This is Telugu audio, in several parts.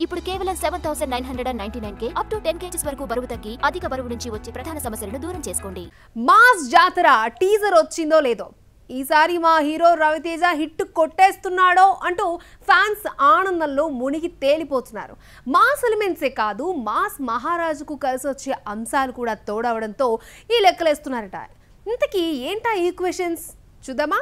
ఇప్పుడు కేవలం 7999K అప్ టు 10 kgs వరకు బరువు తగ్గి అధిక బరువు నుంచి వచ్చే ప్రధాన సమస్యలను దూరం చేసుకోండి. మాస్ జాతర టీజర్ వచ్చిందో లేదో, ఈసారి మా హీరో రవితేజ హిట్ కొట్టేస్తున్నాడో అంటూ ఫ్యాన్స్ ఆనందంలో మునిగి తేలిపోతున్నారు. మాస్ ఎలిమెంట్సే కాదు, మాస్ మహారాజుకు కలిసి వచ్చే అంశాలు కూడా తోడవడంతో ఈ లెక్కలేస్తున్నారట. ఇంతకీ ఏంటా ఈక్వేషన్స్ చూద్దామా?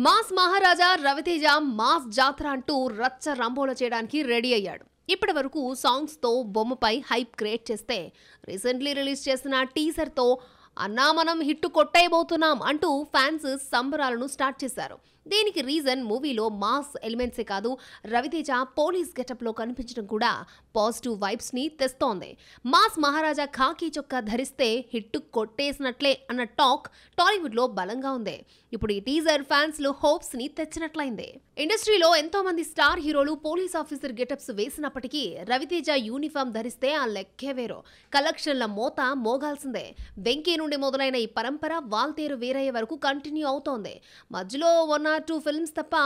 మాస్ మహారాజా రవితేజ మాస్ జాతర అంటూ రచ్చ రంబోల చేయడానికి రెడీ అయ్యాడు. ఇప్పటి వరకు సాంగ్స్తో బొమ్మపై హైప్ క్రియేట్ చేస్తే రీసెంట్లీ రిలీజ్ చేసిన టీజర్తో అన్నా మనం హిట్ కొట్టేయబోతున్నాం అంటూ ఫ్యాన్స్ సంబరాలను స్టార్ట్ చేశారు. దీనికి రీజన్ మూవీలో మాస్ ఎలిమెంట్సే కాదు, రవితేజ పోలీస్ గెటప్లో కనిపించడం కూడా పాజిటివ్ వైబ్స్ని తెస్తోంది. మాస్ మహారాజా ఖాకీ చొక్కా ధరిస్తే హిట్ కొట్టేసినట్లే అన్న టాక్ టాలీవుడ్లో బలంగా ఉంది. ఇప్పుడు ఈ టీజర్ ఫ్యాన్స్లో హోప్స్ని తెచ్చినట్లయింది. ఇండస్ట్రీలో ఎంతో మంది స్టార్ హీరోలు పోలీస్ ఆఫీసర్ గెటప్స్ వేసినప్పటికీ రవితేజ యూనిఫామ్ ధరిస్తే ఆ లెక్కే వేరు. కలెక్షన్ల మోత మోగాల్సిందే. వెంకీ నుండి మొదలైన ఈ పరంపర వాల్తేరు వీరయ్య వరకు కంటిన్యూ అవుతోంది. మధ్యలో 1 or 2 ఫిల్మ్స్ తప్ప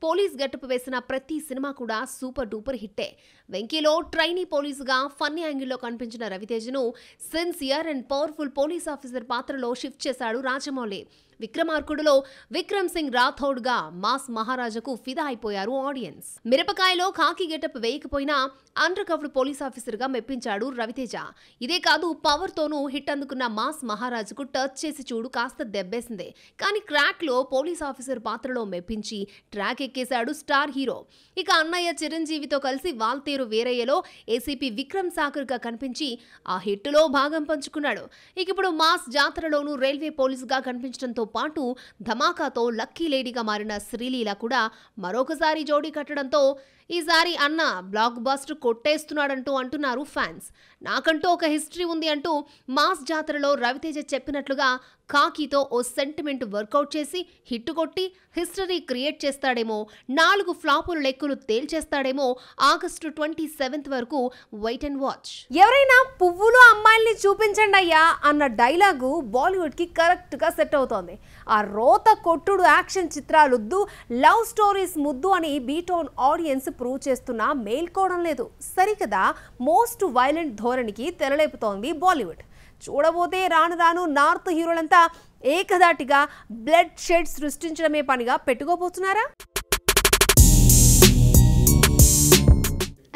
పోలీస్ గెటప్ వేసిన ప్రతి సినిమా కూడా సూపర్ డూపర్ హిట్టే. వెంకీలో ట్రైనీ పోలీసుగా ఫన్నీ యాంగిల్లో కనిపించిన రవితేజను sincere and powerful police officer పాత్రలో షిఫ్ట్ చేశాడు రాజమౌళి. విక్రమార్కుడులో విక్రమ్ సింగ్ రాథోడ్గా మాస్ మహారాజాకు ఫిదా అయిపోయారు ఆడియన్స్. మిరపకాయలో ఖాకీ గెటప్ వేయకపోయినా అండర్ కవర్ పోలీస్ ఆఫీసర్గా మెప్పించాడు రవితేజ. ఇదే కాదు, పవర్తోనూ హిట్ అందుకున్న మాస్ మహారాజుకు టచ్ చేసి చూడు కాస్త దెబ్బేసింది. కానీ క్రాక్లో పోలీస్ ఆఫీసర్ పాత్రలో మెప్పించి ట్రాక్ ఎక్కేశాడు స్టార్ హీరో. ఇక అన్నయ్య చిరంజీవితో కలిసి వాల్తేరు వీరయ్యలో ఏసీపీ విక్రమ్ సాగర్గా కనిపించి ఆ హిట్టులో భాగం పంచుకున్నాడు. ఇక ఇప్పుడు మాస్ జాతరలోనూ రైల్వే పోలీసుగా కనిపించడంతో పాటు ధమాకాతో లక్కీ లేడీగా మారిన శ్రీలీల కూడా మరొకసారి జోడీ కట్టడంతో ఈసారి అన్న బ్లాక్ బస్టర్ కొట్టేస్తున్నాడంటూ అంటున్నారు ఫ్యాన్స్. నాకంటూ ఒక హిస్టరీ ఉంది అంటూ మాస్ జాతరలో రవితేజ చెప్పినట్లుగా ఖాకీతో ఓ సెంటిమెంట్ వర్కౌట్ చేసి హిట్ కొట్టి హిస్టరీ క్రియేట్ చేస్తాడేమో, 4 ఫ్లాపుల లెక్కలు తేల్చేస్తాడేమో. ఆగస్టు 27 వరకు వెయిట్ అండ్ వాచ్. ఎవరైనా పువ్వులు అమ్మాయిల్ని చూపించండి అయ్యా అన్న డైలాగు బాలీవుడ్ కి కరెక్ట్ గా సెట్ అవుతోంది. ఆ రోత కొట్టుడు యాక్షన్ చిత్రాలొద్దు, లవ్ స్టోరీస్ ముద్దు అని బీటోన్ ఆడియన్స్ ప్రూవ్ చేస్తున్నా మేల్కోవడం లేదు. సరికదా మోస్ట్ వైలెంట్ ధోరణికి తెరలేపుతోంది బాలీవుడ్. చూడబోతే రాను రాను నార్త్ హీరోలంతా ఏకధాటిగా బ్లడ్ షెడ్ సృష్టించడమే పనిగా పెట్టుకోబోతున్నారా?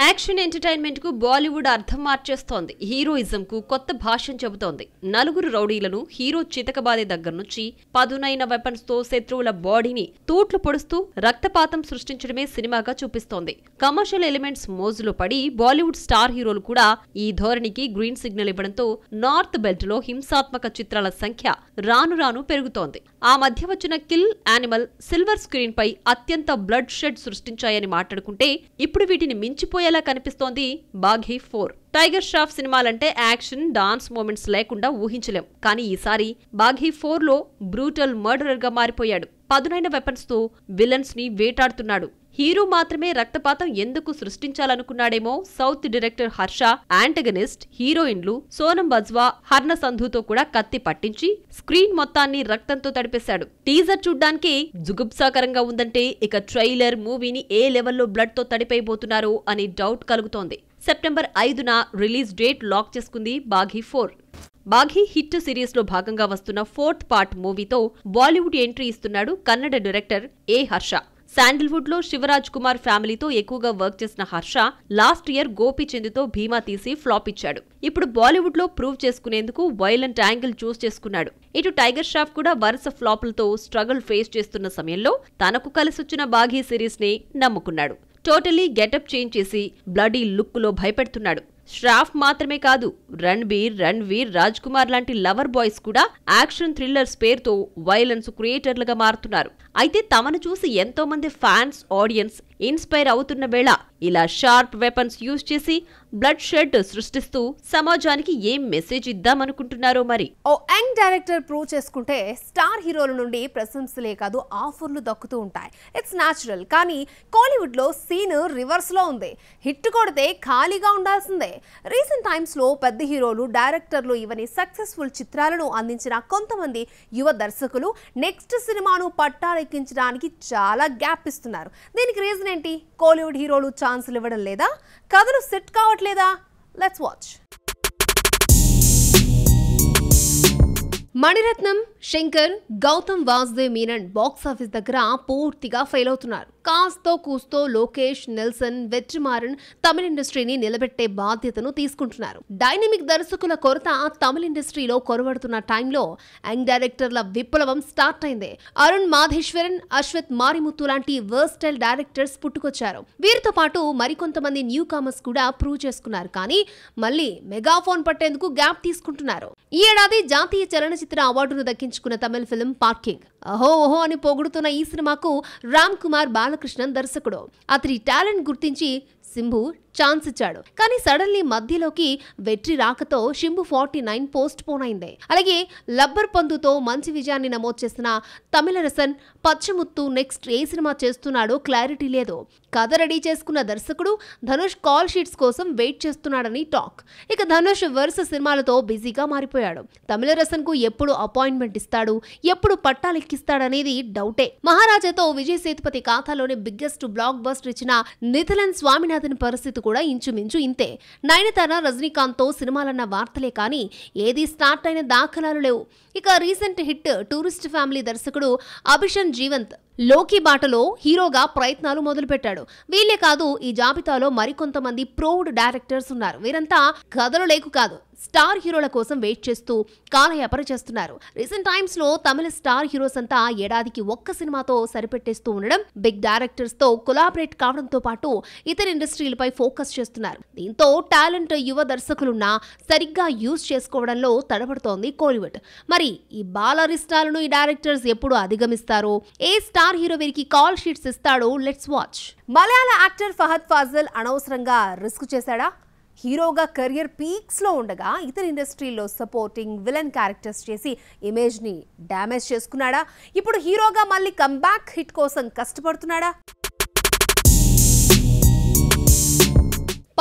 యాక్షన్ ఎంటర్టైన్మెంట్ కు బాలీవుడ్ అర్థం మార్చేస్తోంది. హీరోయిజం కు కొత్త భాష్యం చెబుతోంది. 4 రౌడీలను హీరో చితకబాదే దగ్గర నుంచి పదునైన వెపన్స్ తో శత్రువుల బాడీని తూట్లు పొడుస్తూ రక్తపాతం సృష్టించడమే సినిమాగా చూపిస్తోంది. కమర్షియల్ ఎలిమెంట్స్ మోజులో పడి బాలీవుడ్ స్టార్ హీరోలు కూడా ఈ ధోరణికి గ్రీన్ సిగ్నల్ ఇవ్వడంతో నార్త్ బెల్ట్ లో హింసాత్మక చిత్రాల సంఖ్య రాను రాను పెరుగుతోంది. ఆ మధ్య వచ్చిన కిల్ యానిమల్ సిల్వర్ స్క్రీన్ పై అత్యంత బ్లడ్ షెడ్ సృష్టించాయని మాట్లాడుకుంటే ఇప్పుడు వీటిని మించిపోయేలా కనిపిస్తోంది బాఘీ 4. టైగర్ ష్రాఫ్ సినిమాలంటే యాక్షన్ డాన్స్ మూమెంట్స్ లేకుండా ఊహించలేం. కానీ ఈసారి బాఘీ 4లో బ్రూటల్ మర్డరర్ గా మారిపోయాడు. పదునైన వెపన్స్ తో విలన్స్ ని వేటాడుతున్నాడు. హీరో మాత్రమే రక్తపాతం ఎందుకు సృష్టించాలనుకున్నాడేమో సౌత్ డైరెక్టర్ హర్ష యాంటగనిస్ట్ హీరోయిన్లు సోనం బజ్వా, హర్న సంధుతో కూడా కత్తి పట్టించి స్క్రీన్ మొత్తాన్ని రక్తంతో తడిపేశాడు. టీజర్ చూడ్డానికి జుగుప్సాకరంగా ఉందంటే ఇక ట్రైలర్ మూవీని ఏ లెవెల్లో బ్లడ్ తో తడిపైపోతున్నారో అని డౌట్ కలుగుతోంది. సెప్టెంబర్ 5న రిలీజ్ డేట్ లాక్ చేసుకుంది బాఘీ 4. బాఘీ హిట్ సిరీస్ లో భాగంగా వస్తున్న 4th పార్ట్ మూవీతో బాలీవుడ్ ఎంట్రీ ఇస్తున్నాడు కన్నడ డైరెక్టర్ ఏ హర్ష. శాండిల్వుడ్ లో శివరాజ్ కుమార్ ఫ్యామిలీతో ఎక్కువగా వర్క్ చేసిన హర్ష లాస్ట్ ఇయర్ గోపీచంద్తో భీమా తీసి ఫ్లాప్ ఇచ్చాడు. ఇప్పుడు బాలీవుడ్ లో ప్రూవ్ చేసుకునేందుకు వైలెంట్ యాంగిల్ చూస్ చేసుకున్నాడు. ఇటు టైగర్ ష్రాఫ్ కూడా వరుస ఫ్లాపులతో స్ట్రగుల్ ఫేస్ చేస్తున్న సమయంలో తనకు కలిసొచ్చిన బాఘీ సిరీస్ ని నమ్ముకున్నాడు. టోటలీ గెటప్ చేంజ్ చేసి బ్లడీ లుక్ లో భయపెడుతున్నాడు. ష్రాఫ్ మాత్రమే కాదు, రణ్వీర్, రాజ్ కుమార్ లాంటి లవర్ బాయ్స్ కూడా యాక్షన్ థ్రిల్లర్స్ పేరుతో వైలెన్స్ క్రియేటర్లుగా మారుతున్నారు. అయితే తమను చూసి ఎంతో మంది ఫ్యాన్స్ ఆడియన్స్ ఇన్స్పైర్ అవుతున్న వేళ ఇలా షార్ప్ వెపన్స్ యూజ్ చేసి బ్లడ్ షెడ్ సృష్టిస్తూ సమాజానికి ఏం మెసేజ్ ఇద్దామనుకుంటున్నారో మరి. ఓ యంగ్ డైరెక్టర్ ప్రూవ్ చేసుకుంటే స్టార్ హీరోల నుండి ప్రశంసలే కాదు ఆఫర్లు దక్కుతూ ఉంటాయి. It's natural. కానీ కాలీవుడ్ లో సీన్ రివర్స్ లో ఉంది. హిట్ కొడితే ఖాళీగా ఉండాల్సిందే. రీసెంట్ టైమ్స్లో పెద్ద హీరోలు డైరెక్టర్లు ఇవన్నీ సక్సెస్ఫుల్ చిత్రాలను అందించిన కొంతమంది యువ దర్శకులు నెక్స్ట్ సినిమాను పట్టాలెక్కించడానికి చాలా గ్యాప్ ఇస్తున్నారు. దీనికి రీజన్ ఏంటి? కోలీవుడ్ హీరోలు ఛాన్సులు ఇవ్వడం లేదా? కథలు సెట్ కావట్లేదా? Let's watch. Mani Ratnam, Shankar, Gautham Vasudev Menon box office దగ్గర పూర్తిగా ఫెయిల్ అవుతున్నారు. కాస్తో కూస్తో లోకేష్, నెల్సన్, వెట్రిమారన్ తమిళ ఇండస్ట్రీని నిలబెట్టే బాధ్యతను తీసుకుంటున్నారు. డైనమిక్ దర్శకుల కొరత తమిళ ఇండస్ట్రీలో కొరవడుతున్న టైంలో యంగ్ డైరెక్టర్ల విప్లవం స్టార్ట్ అయింది. అరుణ్ మాధేశ్వరన్, అశ్వత్ మారిముత్తు లాంటి వర్స్టైల్ డైరెక్టర్స్ పుట్టుకొచ్చారు. వీరితో పాటు మరికొంతమంది న్యూ కామర్స్ కూడా ప్రూవ్ చేసుకున్నారు. కానీ మళ్ళీ మెగాఫోన్ పట్టేందుకు గ్యాప్ తీసుకుంటున్నారు. ఈ ఏడాది జాతీయ చలనచిత్ర అవార్డును దక్కించుకున్న తమిళ ఫిల్మ్ పార్కింగ్. అహో ఓహో అని పొగుడుతున్న ఈ సినిమాకు రామ్ కుమార్ బాలకృష్ణన్ దర్శకుడు. అతని టాలెంట్ గుర్తించి సింబు ఛాన్స్ ఇచ్చాడు. కానీ సడన్లీ మధ్యలోకి వెట్రి రాకతో శింబు 49 పోస్ట్ పోన్ అయింది. అలాగే లబ్బర్ పందుతో మంచి విజయాన్ని నమోదు చేసిన తమిళ రసన్ పచ్చముత్తు నెక్స్ట్ ఏ సినిమా చేస్తున్నాడో క్లారిటీ లేదు. కథ రెడీ చేసుకున్న దర్శకుడు ధనుష్ కాల్ షీట్స్ కోసం వెయిట్ చేస్తున్నాడని టాక్. ఇక ధనుష్ వరుస సినిమాలతో బిజీగా మారిపోయాడు. తమిళ రసన్ కు ఎప్పుడు అపాయింట్మెంట్ ఇస్తాడు, ఎప్పుడు పట్టాలెక్కిస్తాడనేది డౌటే. మహారాజాతో విజయ్ సేతుపతి ఖాతాలోని బిగ్గెస్ట్ బ్లాక్ బస్టర్ ఇచ్చిన నిథిలన్ స్వామినాథన్ పరిస్థితి కూడా ఇంచుమించు ఇంతే. నయనతార, రజనీకాంత్ తో సినిమాలన్న వార్తలే కానీ ఏది స్టార్ట్ అయిన దాఖలాలు లేవు. ఇక రీసెంట్ హిట్ టూరిస్ట్ ఫ్యామిలీ దర్శకుడు అభిషన్ జీవంత్ లోకి బాటలో హీరోగా ప్రయత్నాలు మొదలుపెట్టాడు. వీళ్ళే కాదు, ఈ జాబితాలో మరికొంతమంది ప్రౌడ్ డైరెక్టర్స్ ఉన్నారు. వీరంతా కథలు లేకు కాదు, స్టార్ హీరోల కోసం వెయిట్ చేస్తూ కాలయాపన చేస్తున్నారు. రీసెంట్ టైమ్స్ లో తమిళ స్టార్ హీరోస్ అంతా ఏడాదికి ఒక్క సినిమాతో సరిపెట్టేస్తూ ఉండడం, బిగ్ డైరెక్టర్స్ తో కొలాబరేట్ కావడంతో పాటు ఇతర ఇండస్ట్రీలపై ఫోకస్ చేస్తున్నారు. దీంతో టాలెంట్ యువ దర్శకులున్నా సరిగ్గా యూజ్ చేసుకోవడంలో తడబడుతోంది కోలీవుడ్. మరి ఈ బాలరిష్టాలను ఈ డైరెక్టర్స్ ఎప్పుడు అధిగమిస్తారో, ఏ స్టార్ హీరో వీరికి కాల్ షీట్స్ ఇస్తాడో లెట్స్ వాచ్. మలయాళ యాక్టర్ ఫహద్ ఫాజిల్ అనవసరంగా రిస్క్ చేశాడా? హీరోగా కెరియర్ పీక్స్ లో ఉండగా ఇతర ఇండస్ట్రీలో సపోర్టింగ్ విలన్ క్యారెక్టర్స్ చేసి ఇమేజ్ ని డ్యామేజ్ చేసుకున్నాడా? ఇప్పుడు హీరోగా మళ్ళీ కంబ్యాక్ హిట్ కోసం కష్టపడుతున్నాడా?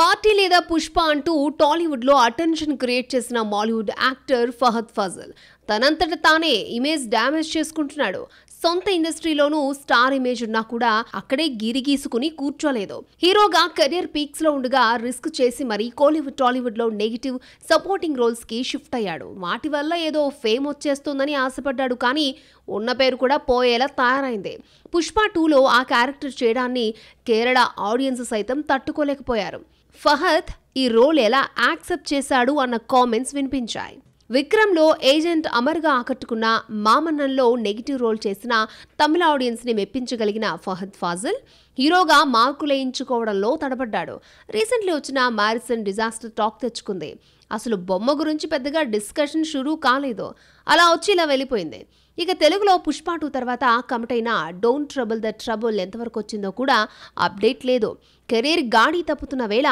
పార్టీ లేదా పుష్ప అంటూ టాలీవుడ్ లో అటెన్షన్ క్రియేట్ చేసిన మాలీవుడ్ యాక్టర్ ఫహద్ ఫాజిల్ తనంతట తానే ఇమేజ్ డ్యామేజ్ చేసుకుంటున్నాడు. సొంత ఇండస్ట్రీలోనూ స్టార్ ఇమేజ్ ఉన్నా కూడా అక్కడే గిరిగీసుకుని కూర్చోలేదు. హీరోగా కెరియర్ పీక్స్ లో ఉండగా రిస్క్ చేసి మరీ కోలీవుడ్, టాలీవుడ్ లో నెగిటివ్ సపోర్టింగ్ రోల్స్ కి షిఫ్ట్ అయ్యాడు. వాటి వల్ల ఏదో ఫేమ్ వచ్చేస్తుందని ఆశపడ్డాడు. కానీ ఉన్న పేరు కూడా పోయేలా తయారైంది. పుష్ప 2లో ఆ క్యారెక్టర్ చేయడాన్ని కేరళ ఆడియన్స్ సైతం తట్టుకోలేకపోయారు. ఫహద్ ఈ రోల్ ఎలా యాక్సెప్ట్ చేశాడు అన్న కామెంట్స్ వినిపించాయి. విక్రమ్లో ఏజెంట్ అమర్గా ఆకట్టుకున్న మామన్నన్లో నెగిటివ్ రోల్ చేసిన తమిళ ఆడియన్స్ని మెప్పించగలిగిన ఫహద్ ఫాజిల్ హీరోగా మార్కులేయించుకోవడంలో తడబడ్డాడు. రీసెంట్లీ వచ్చిన మ్యారిసన్ డిజాస్టర్ టాక్ తెచ్చుకుంది. అసలు బొమ్మ గురించి పెద్దగా డిస్కషన్ షురూ కాలేదు. అలా వచ్చి ఇలా వెళ్ళిపోయింది. ఇక తెలుగులో పుష్ప 2 తర్వాత కమిట్ అయిన డోంట్ ట్రబుల్ ద ట్రబుల్ ఎంతవరకు వచ్చిందో కూడా అప్డేట్ లేదు. కెరీర్ గాడి తప్పుతున్న వేళ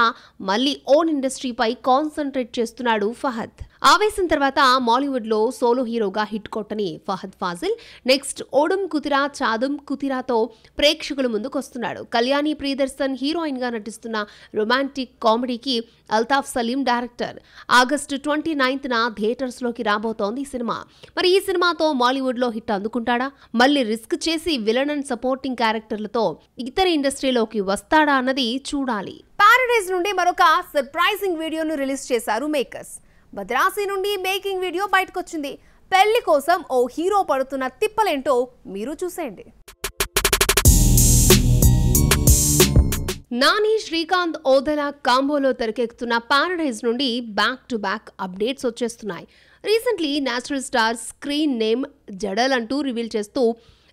మళ్ళీ ఓన్ ఇండస్ట్రీపై కాన్సన్ట్రేట్ చేస్తున్నాడు ఫహద్. ఆవేశం తర్వాత మాలీవుడ్లో సోలో హీరోగా హిట్ కొట్టని ఫహద్ ఫాజిల్ నెక్స్ట్ ఓడుం కుతిరా చాదుం కుతిరాతో ప్రేక్షకుల ముందుకు వస్తున్నాడు. కళ్యాణి ప్రియదర్శన్ హీరోయిన్ గా నటిస్తున్న రొమాంటిక్ కామెడీకి అల్తాఫ్ సలీం డైరెక్టర్. ఆగస్టు 29న థియేటర్స్ లోకి రాబోతోంది ఈ సినిమా. మరి ఈ సినిమాతో మాలీవుడ్ లో హిట్ అందుకుంటాడా? మళ్ళీ రిస్క్ చేసి విలన్ అండ్ సపోర్టింగ్ క్యారెక్టర్లతో ఇతర ఇండస్ట్రీలోకి వస్తాడా అన్నది చూడాలి. పారడైజ్ నుండి మరొక సర్ప్రైజింగ్ వీడియోను రిలీజ్ చేశారు మేకర్స్. మద్రాసి నుండి మేకింగ్ వీడియో బయటకొచ్చింది. పెళ్లి కోసం ఓ హీరో పడుతున్న తిప్పలేంటో మీరు చూసేయండి. నాని, శ్రీకాంత్, ఓదెలా కాంబోలో తెరకెక్కుతున్న పారడైజ్ నుండి బ్యాక్ టు బ్యాక్ అప్డేట్స్ వచ్చేస్తున్నాయి. Recently natural star screen name Jadal అంటూ రివీల్ చేస్తూ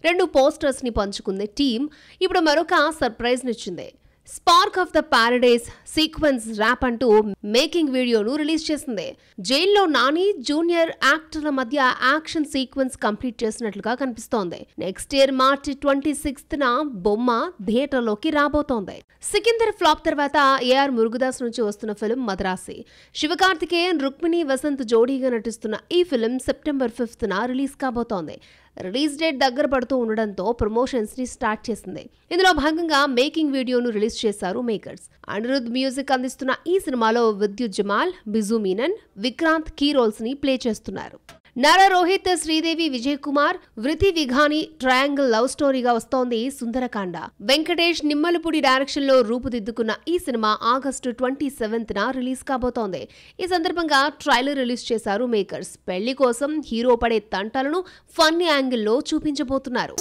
2 పోస్టర్స్ని పంచుకుంది టీమ్. ఇప్పుడు మరొక సర్ప్రైజ్నిచ్చింది. Spark of the Paradise sequence rap అంటూ మేకింగ్ వీడియోను రిలీజ్ చేసింది. జైల్లో నాని, జూనియర్ యాక్టర్ల మధ్య యాక్షన్ సీక్వెన్స్ కంప్లీట్ చేసినట్లుగా కనిపిస్తోంది. నెక్స్ట్ ఇయర్ మార్చి 26న బొమ్మ థియేటర్లోకి రాబోతోంది. సికిందర్ ఫ్లాప్ తర్వాత ఏఆర్ మురుగదాస్ నుంచి వస్తున్న ఫిల్మ్ మద్రాసి. శివకార్తికేయన్, రుక్మిణి వసంత్ జోడీగా నటిస్తున్న ఈ ఫిల్మ్ సెప్టెంబర్ 5న రిలీజ్ కాబోతోంది. రిలీజ్ డేట్ దగ్గర పడుతూ ఉండడంతో ప్రమోషన్స్ ని స్టార్ట్ చేసింది. ఇందులో భాగంగా మేకింగ్ వీడియోను రిలీజ్ చేశారు మేకర్స్. అనిరుద్ మ్యూజిక్ అందిస్తున్న ఈ సినిమాలో విద్యుత్ జమాల్, బిజు మీనన్, విక్రాంత్ కీ రోల్స్ ని ప్లే చేస్తున్నారు. నర రోహిత్, శ్రీదేవి, విజయ్ కుమార్, వృతి విఘాని ట్రయాంగిల్ లవ్ స్టోరీగా వస్తోంది సుందరకాండ. వెంకటేష్ నిమ్మలపూడి డైరెక్షన్ లో రూపుదిద్దుకున్న ఈ సినిమా ఆగస్టు 27న రిలీజ్ కాబోతోంది. ఈ సందర్భంగా ట్రైలర్ రిలీజ్ చేశారు మేకర్స్. పెళ్లి కోసం హీరో పడే తంటాలను ఫన్నీ యాంగిల్లో చూపించబోతున్నారు.